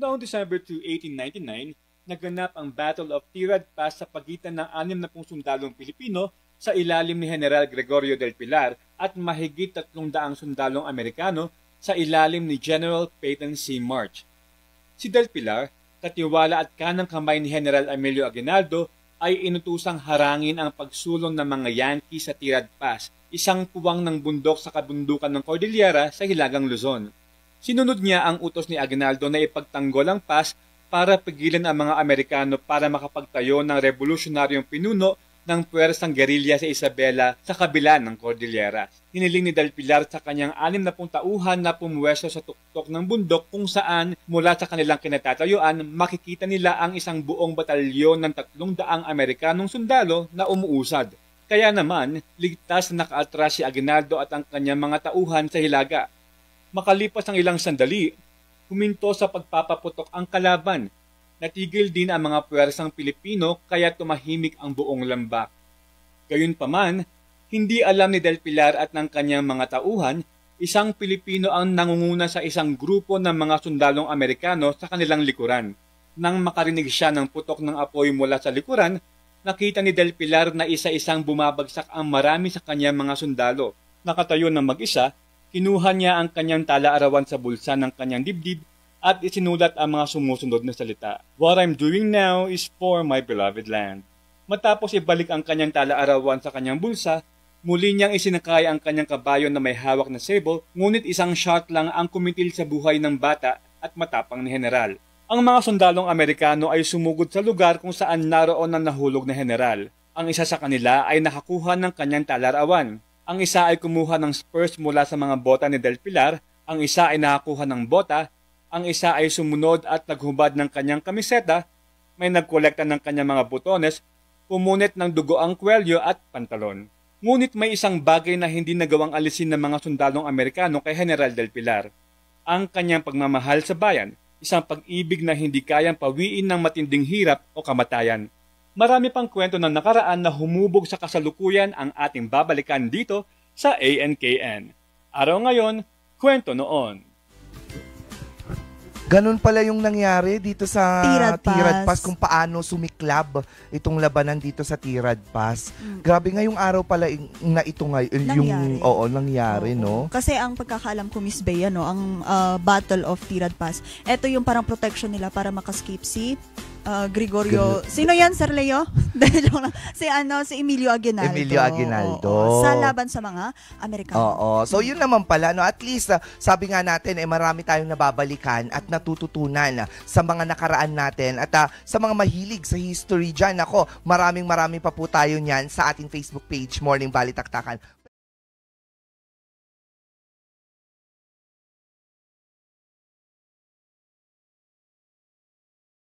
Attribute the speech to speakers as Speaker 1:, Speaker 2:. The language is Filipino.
Speaker 1: Noong December 2, 1899, naganap ang Battle of Tirad Pass sa pagitan ng 60 sundalong Pilipino sa ilalim ni General Gregorio del Pilar at mahigit 300 sundalong Amerikano sa ilalim ni General Peyton C. March. Si Del Pilar, katiwala at kanang kamay ni General Emilio Aguinaldo, ay inutusang harangin ang pagsulong ng mga Yankee sa Tirad Pass, isang puwang ng bundok sa kabundukan ng Cordillera sa Hilagang Luzon. Sinunod niya ang utos ni Aguinaldo na ipagtanggol ang pass para pigilan ang mga Amerikano para makapagtayo ng revolusyonaryong pinuno ng puwersang gerilya sa Isabela sa kabila ng Cordillera. Hiniling ni Del Pilar sa kanyang 60 tauhan na pumuwesto sa tuktok ng bundok kung saan mula sa kanilang kinatatayuan makikita nila ang isang buong batalyon ng 300 Amerikanong sundalo na umuusad. Kaya naman, ligtas na nakaatras si Aguinaldo at ang kanyang mga tauhan sa Hilaga. Makalipas ang ilang sandali, huminto sa pagpapaputok ang kalaban. Natigil din ang mga puwersang Pilipino kaya tumahimik ang buong lambak. Gayunpaman, hindi alam ni Del Pilar at ng kanyang mga tauhan, isang Pilipino ang nangunguna sa isang grupo ng mga sundalong Amerikano sa kanilang likuran. Nang makarinig siya ng putok ng apoy mula sa likuran, nakita ni Del Pilar na isa-isang bumabagsak ang marami sa kanyang mga sundalo. Nakatayo ng mag-isa, kinuha niya ang kanyang tala-arawan sa bulsa ng kanyang dibdib at isinulat ang mga sumusunod na salita. What I'm doing now is for my beloved land. Matapos ibalik ang kanyang tala-arawan sa kanyang bulsa, muli niyang isinakay ang kanyang kabayo na may hawak na sable, ngunit isang shot lang ang kumitil sa buhay ng bata at matapang ni General. Ang mga sundalong Amerikano ay sumugod sa lugar kung saan naroon ang nahulog na General. Ang isa sa kanila ay nakakuha ng kanyang tala-arawan. Ang isa ay kumuha ng spurs mula sa mga bota ni Del Pilar, ang isa ay nakakuha ng bota, ang isa ay sumunod at naghubad ng kanyang kamiseta, may nagkolekta ng kanyang mga butones, pumunit ng dugo ang kwelyo at pantalon. Ngunit may isang bagay na hindi nagawang alisin ng mga sundalong Amerikano kay General Del Pilar. Ang kanyang pagmamahal sa bayan, isang pag-ibig na hindi kayang pawiin ng matinding hirap o kamatayan. Marami pang kwento ng nakaraan na humubog sa kasalukuyan ang ating babalikan dito sa ANKN. Araw ngayon, kwento noon.
Speaker 2: Ganun pala yung nangyari dito sa
Speaker 3: Tirad Pass,
Speaker 2: kung paano sumiklab itong labanan dito sa Tirad Pass. Grabe ngayong araw pala na ito ngayon, nangyari, no?
Speaker 3: Kasi ang pagkakaalam ko, Miss Bea, no, ang Battle of Tirad Pass, ito yung parang protection nila para makaskip si Gregorio. Sino yan, Sir Leo? si Emilio Aguinaldo.
Speaker 2: Emilio Aguinaldo.
Speaker 3: Sa laban sa mga Amerikano.
Speaker 2: Oo. So yun naman pala, no, at least sabi nga natin marami tayong nababalikan at natututunan sa mga nakaraan natin at sa mga mahilig sa history dyan. Ako, maraming pa po tayo niyan sa ating Facebook page, Morning Balitaktakan.